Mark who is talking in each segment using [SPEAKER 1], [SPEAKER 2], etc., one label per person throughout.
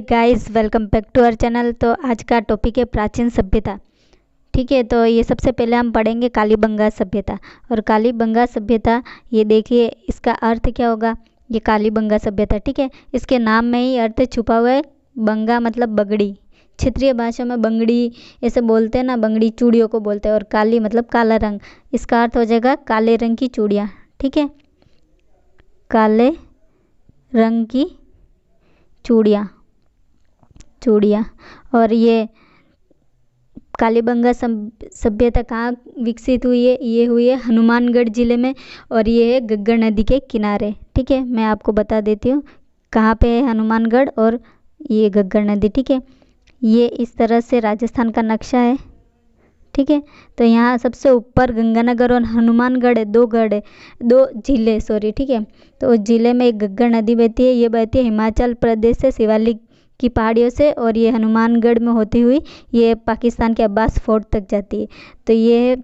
[SPEAKER 1] Guys, welcome back to our channel. तो आज का टॉपिक है प्राचीन सभ्यता। ठीक है, तो ये सबसे पहले हम पढ़ेंगे कालीबंगा सभ्यता। और कालीबंगा सभ्यता, ये देखिए इसका अर्थ क्या होगा। ये कालीबंगा सभ्यता, ठीक है, इसके नाम में ही अर्थ छुपा हुआ है। बंगा मतलब बगड़ी, क्षेत्रीय भाषा में बंगड़ी ऐसे बोलते हैं ना, बंगड़ी चूड़ियों को बोलते हैं। और काली मतलब काला रंग, इसका अर्थ हो जाएगा काले रंग की चूड़ियाँ। ठीक है, काले रंग की चूड़ियाँ। और ये कालीबंगा सभ्यता कहाँ विकसित हुई है? ये हुई है हनुमानगढ़ ज़िले में, और ये है घग्गर नदी के किनारे। ठीक है, मैं आपको बता देती हूँ कहाँ पे है हनुमानगढ़ और ये घग्गर नदी। ठीक है, ये इस तरह से राजस्थान का नक्शा है। ठीक है, तो यहाँ सबसे ऊपर गंगानगर और हनुमानगढ़ है, दो जिले सॉरी। ठीक है, तो उस जिले में एक घग्गर नदी बहती है। ये बहती है हिमाचल प्रदेश से शिवालिक की पहाड़ियों से, और ये हनुमानगढ़ में होती हुई ये पाकिस्तान के अब्बास फोर्ट तक जाती है। तो ये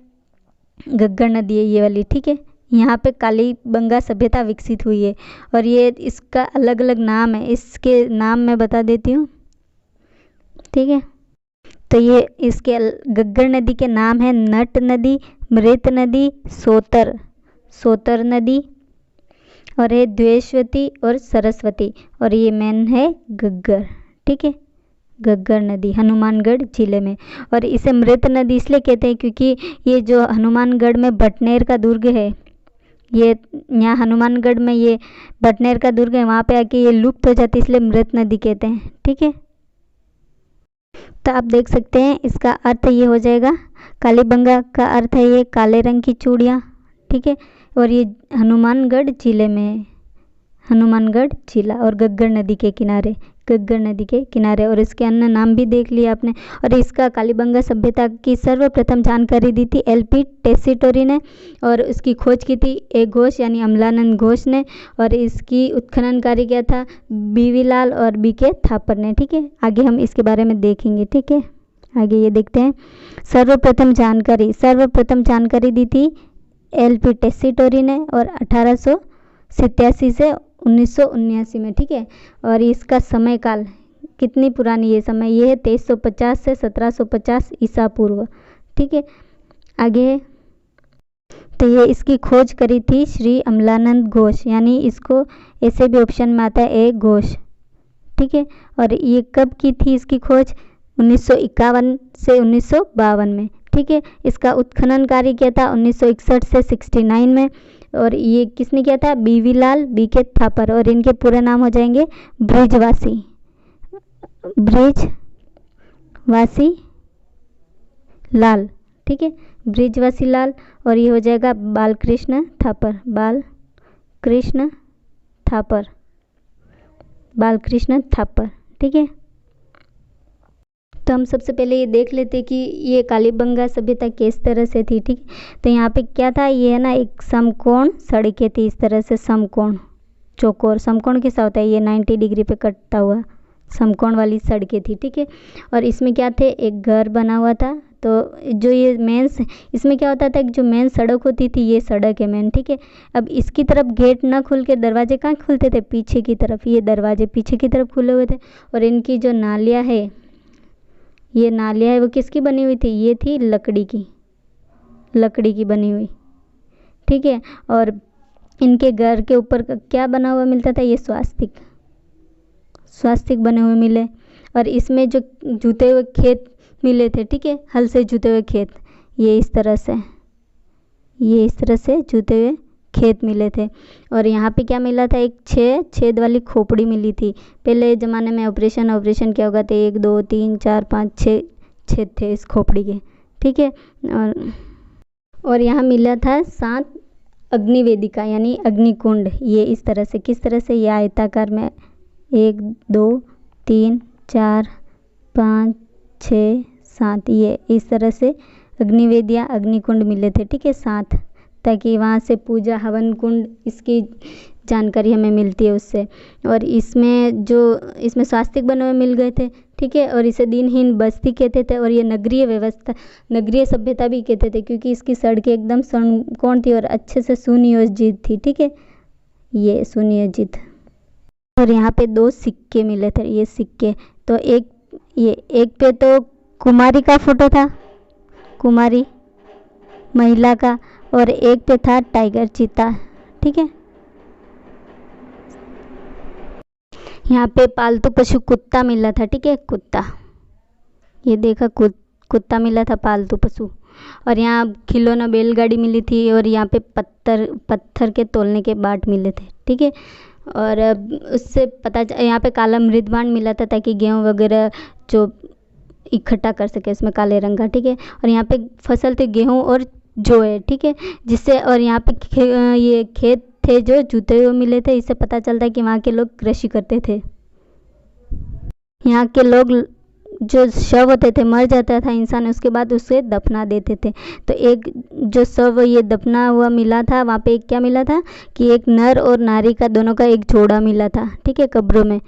[SPEAKER 1] घग्गर नदी है ये वाली। ठीक है, यहाँ पे कालीबंगा सभ्यता विकसित हुई है। और ये इसका अलग अलग नाम है, इसके नाम मैं बता देती हूँ। ठीक है, तो ये इसके घग्गर नदी के नाम है नट नदी, मृत नदी, सोतर नदी, और है द्वेषवती और सरस्वती। और ये मेन है घग्गर। ठीक है, घग्गर नदी हनुमानगढ़ जिले में। और इसे मृत नदी इसलिए कहते हैं क्योंकि ये जो हनुमानगढ़ में भटनेर का दुर्ग है, ये यहाँ हनुमानगढ़ में ये भटनेर का दुर्ग है, वहाँ पे आके ये लुप्त हो जाती है, इसलिए मृत नदी कहते हैं। ठीक है, तो आप देख सकते हैं इसका अर्थ ये हो जाएगा। कालीबंगा का अर्थ है ये काले रंग की चूड़ियाँ। ठीक है, और ये हनुमानगढ़ जिले में है, हनुमानगढ़ जिला, और घग्गर नदी के किनारे। और इसके अन्य नाम भी देख लिया आपने। और इसका कालीबंगा सभ्यता की सर्वप्रथम जानकारी दी थी एलपी टेसीटोरी ने, और इसकी खोज की थी ए घोष यानी अमलानंद घोष ने। और इसकी उत्खनन कार्य किया था बीवीलाल और बीके थापर ने। ठीक है, आगे हम इसके बारे में देखेंगे। ठीक है, आगे ये देखते हैं। सर्वप्रथम जानकारी दी थी एलपी टेसीटोरी ने, और 1887 से 1979 में। ठीक है, और इसका समय काल कितनी पुरानी ये समय, ये है 2350 से 1750 ईसा पूर्व। ठीक है, आगे तो ये इसकी खोज करी थी श्री अमलानंद घोष, यानी इसको ऐसे भी ऑप्शन में आता है ए घोष। ठीक है, और ये कब की थी इसकी खोज? 1951 से 1952 में। ठीक है, इसका उत्खनन कार्य किया था 1961 से 69 में। और ये किसने किया था? बीवीलाल बीके थापर, और इनके पूरे नाम हो जाएंगे ब्रिजवासी लाल। ठीक है, ब्रिजवासी लाल, और ये हो जाएगा बालकृष्ण थापर। ठीक है, तो हम सबसे पहले ये देख लेते कि ये कालीबंगा सभ्यता किस तरह से थी। ठीक, तो यहाँ पे क्या था, ये है ना एक समकोण सड़कें थी, इस तरह से समकोण चौकोर। समकोण कैसा होता है? ये 90 डिग्री पे कटता हुआ समकोण वाली सड़कें थी। ठीक है, और इसमें क्या थे, एक घर बना हुआ था। तो जो ये मेन इसमें क्या होता था कि जो मेन सड़क होती थी, ये सड़क है मेन। ठीक है, अब इसकी तरफ गेट ना खुल के दरवाजे कहाँ खुलते थे? पीछे की तरफ, ये दरवाजे पीछे की तरफ खुले हुए थे। और इनकी जो नालियाँ है, ये नालियाँ है वो किसकी बनी हुई थी? ये थी लकड़ी की बनी हुई। ठीक है, और इनके घर के ऊपर क्या बना हुआ मिलता था? ये स्वास्तिक बने हुए मिले। और इसमें जो जुते हुए खेत मिले थे, ठीक है, हल से जुते हुए खेत, ये इस तरह से जुते हुए खेत मिले थे। और यहाँ पे क्या मिला था? एक छेद वाली खोपड़ी मिली थी। पहले ज़माने में ऑपरेशन क्या होगा, तो 1 2 3 4 5 6 छेद थे इस खोपड़ी के। ठीक है, और यहाँ मिला था 7 अग्निवेदिका यानी अग्निकुंड। ये इस तरह से, किस तरह से? ये आयताकार में 1 2 3 4 5 6 7, ये इस तरह से अग्निकुंड मिले थे। ठीक है, 7, ताकि वहाँ से पूजा हवन कुंड, इसकी जानकारी हमें मिलती है उससे। और इसमें स्वास्तिक बने हुए मिल गए थे। ठीक है, और इसे दिनहीन बस्ती कहते थे। और ये नगरीय सभ्यता भी कहते थे, क्योंकि इसकी सड़कें एकदम समकोण थी और अच्छे से सुनियोजित थी। ठीक है, ये सुनियोजित। और यहाँ पे 2 सिक्के मिले थे, ये सिक्के। तो एक पे तो कुमारी का फोटो था, कुमारी महिला का, और एक पे था टाइगर चीता, ठीक है। यहाँ पे पालतू पशु कुत्ता मिला था, ठीक है, कुत्ता, ये देखा कुत्ता मिला था पालतू पशु। और यहाँ खिलौना बैलगाड़ी मिली थी, और यहाँ पे पत्थर के तोलने के बाट मिले थे, ठीक है। और उससे यहाँ पे काला मृदभांड मिला था ताकि गेहूँ वगैरह जो इकट्ठा कर सके उसमें काले रंग का, ठीक है। और यहाँ पे फसल थे गेहूँ और जौ है, ठीक है, जिससे, और यहाँ पे ये खेत थे जो जुते हुए मिले थे। इससे पता चलता है कि वहाँ के लोग कृषि करते थे। यहाँ के लोग जो शव होते थे, मर जाता था इंसान, उसके बाद उसे दफना देते थे। तो एक जो शव ये दफना हुआ मिला था, वहाँ पे एक क्या मिला था कि एक नर और नारी का दोनों का एक जोड़ा मिला था, ठीक है, कब्रों में।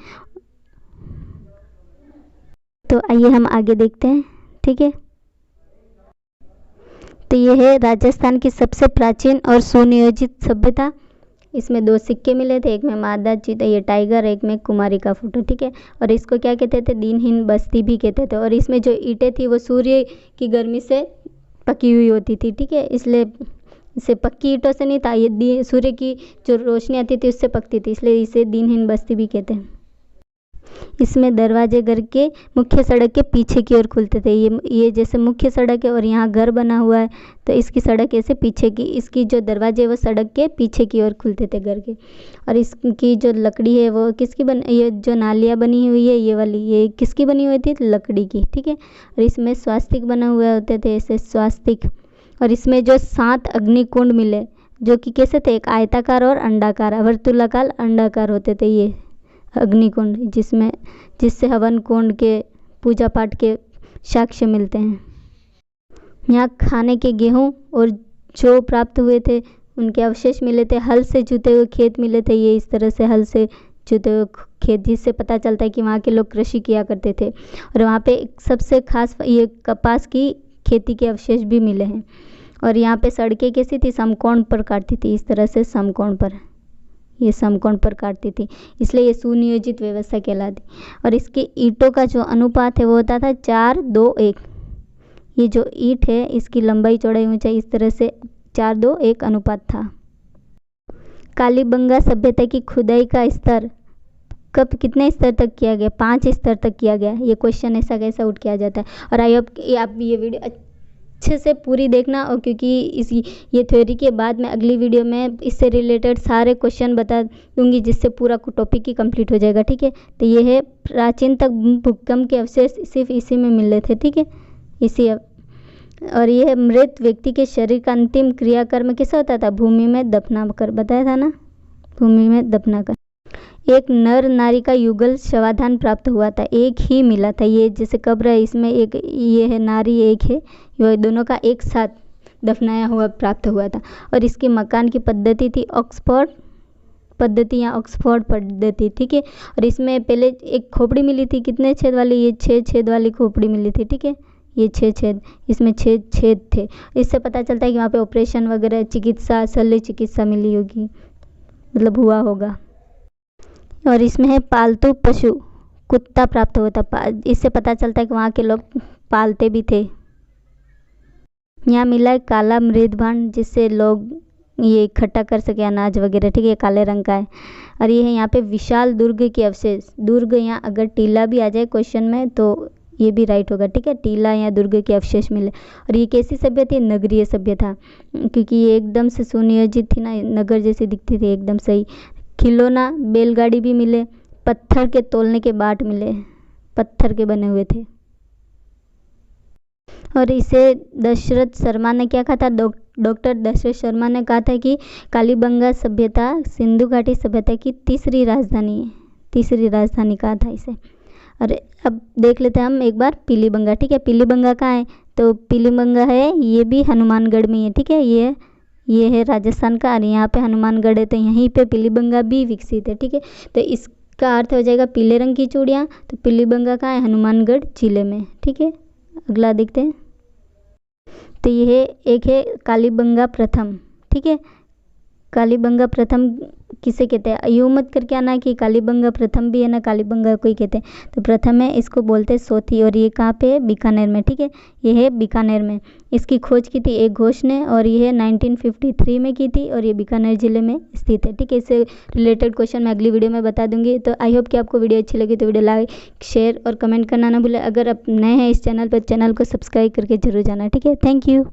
[SPEAKER 1] तो आइए हम आगे देखते हैं, ठीक है। तो ये है राजस्थान की सबसे प्राचीन और सुनियोजित सभ्यता। इसमें 2 सिक्के मिले थे, एक में मादा चीता, ये टाइगर, एक में कुमारी का फोटो, ठीक है। और इसको क्या कहते थे, दिनहीन बस्ती भी कहते थे। और इसमें जो ईंटें थी वो सूर्य की गर्मी से पकी हुई होती थी, ठीक है, इसलिए इसे पक्की ईंटों से नहीं था, ये सूर्य की जो रोशनी आती थी उससे पकती थी, इसलिए इसे दिनहीन बस्ती भी कहते हैं। इसमें दरवाजे घर के मुख्य सड़क के पीछे की ओर खुलते थे। ये जैसे मुख्य सड़क है और यहाँ घर बना हुआ है, तो इसकी सड़क ऐसे पीछे की, इसकी जो दरवाजे वो सड़क के पीछे की ओर खुलते थे घर के। और इसकी जो लकड़ी है वो किसकी ये जो नालियाँ बनी हुई है ये वाली, ये किसकी बनी हुई थी, लकड़ी की, ठीक है। और इसमें स्वास्तिक बना हुआ होते थे, ऐसे स्वास्तिक। और इसमें जो 7 अग्निकुंड मिले, जो कि कैसे थे, एक आयताकार और अंडाकार, वर्तुलाकार अंडाकार होते थे ये अग्निकुंड, जिससे हवन कुंड के पूजा पाठ के साक्ष्य मिलते हैं। यहाँ खाने के गेहूँ और जो प्राप्त हुए थे उनके अवशेष मिले थे। हल से जुते हुए खेत मिले थे, ये इस तरह से हल से जुते हुए खेत, जिससे पता चलता है कि वहाँ के लोग कृषि किया करते थे। और वहाँ पे सबसे खास ये कपास की खेती के अवशेष भी मिले हैं। और यहाँ पे सड़कें कैसी थी, समकोण पर काटती थी, इस तरह से समकोण पर, ये समकोण पर काटती थी, इसलिए ये सुनियोजित व्यवस्था कहलाती। और इसके ईंटों का जो अनुपात है वो होता था 4:2:1। ये जो ईंट है इसकी लंबाई चौड़ाई ऊंचाई इस तरह से 4:2:1 अनुपात था। कालीबंगा सभ्यता की खुदाई का स्तर कब कितने स्तर तक किया गया, 5 स्तर तक किया गया। ये क्वेश्चन ऐसा कैसा उठ किया जाता है। और आई होप आप ये वीडियो अच्छे से पूरी देखना, और क्योंकि ये थ्योरी के बाद मैं अगली वीडियो में इससे रिलेटेड सारे क्वेश्चन बता दूंगी, जिससे पूरा टॉपिक ही कंप्लीट हो जाएगा, ठीक है। तो ये है प्राचीन तक भूकंप के अवशेष सिर्फ इसी में मिल रहे थे, ठीक है, इसी। और ये मृत व्यक्ति के शरीर का अंतिम क्रियाकर्म कैसा होता था, भूमि में दफना कर, बताया था ना, भूमि में दफना कर। एक नर नारी का युगल शवाधान प्राप्त हुआ था, एक ही मिला था। ये जैसे कब्र है, इसमें एक ये है नारी, एक है, ये दोनों का एक साथ दफनाया हुआ प्राप्त हुआ था। और इसके मकान की पद्धति थी ऑक्सफोर्ड पद्धति या ऑक्सफोर्ड पद्धति, ठीक है। और इसमें पहले एक खोपड़ी मिली थी, कितने छेद वाली, ये 6 छेद वाली खोपड़ी मिली थी, ठीक है, ये 6 छेद, इसमें 6 छेद थे। इससे पता चलता है कि वहाँ पे ऑपरेशन वगैरह चिकित्सा, शल्य चिकित्सा मिली होगी, मतलब हुआ होगा। और इसमें है पालतू पशु कुत्ता प्राप्त हुआ था, इससे पता चलता है कि वहाँ के लोग पालते भी थे। यहाँ मिला है काला मृदभांड, जिससे लोग ये इकट्ठा कर सके अनाज वगैरह, ठीक है, काले रंग का है। और ये है यहाँ पे विशाल दुर्ग के अवशेष, दुर्ग, यहाँ अगर टीला भी आ जाए क्वेश्चन में तो ये भी राइट होगा, ठीक है, टीला या दुर्ग के अवशेष मिले। और ये कैसी सभ्यता थी, नगरीय सभ्यता, क्योंकि ये एकदम से सुनियोजित थी ना, नगर जैसी दिखती थी, एकदम सही। खिलौना बैलगाड़ी भी मिले, पत्थर के तोलने के बाट मिले, पत्थर के बने हुए थे। और इसे दशरथ शर्मा ने क्या कहा था, डॉक्टर दशरथ शर्मा ने कहा था कि कालीबंगा सभ्यता सिंधु घाटी सभ्यता की तीसरी राजधानी कहा था इसे। और अब देख लेते हैं हम एक बार पीलीबंगा, ठीक है, पीलीबंगा कहाँ है, तो पीलीबंगा है, ये भी हनुमानगढ़ में है, ठीक है, ये है राजस्थान का, और यहाँ पे हनुमानगढ़ है, तो यहीं पे पीलीबंगा भी विकसित है, ठीक है। तो इसका अर्थ हो जाएगा पीले रंग की चूड़ियाँ, तो पीलीबंगा कहाँ है, हनुमानगढ़ जिले में, ठीक है। अगला देखते हैं, तो ये है एक है कालीबंगा प्रथम, ठीक है, कालीबंगा प्रथम किसे कहते हैं? यूँ मत करके आना कि कालीबंगा प्रथम भी है ना कालीबंगा कोई कहते हैं। तो प्रथम है, इसको बोलते हैं सोथी, और ये कहाँ पे है? बीकानेर में। ठीक है, ये है बीकानेर में। इसकी खोज की थी एक घोष ने, और ये 1953 में की थी, और ये बीकानेर ज़िले में स्थित है। ठीक है, इससे रिलेटेड क्वेश्चन मैं अगली वीडियो में बता दूंगी। तो आई होप कि आपको वीडियो अच्छी लगी तो वीडियो लाइक, शेयर और कमेंट करना ना भूलें। अगर आप नए हैं इस चैनल पर, चैनल को सब्सक्राइब करके जरूर जाना। ठीक है, थैंक यू।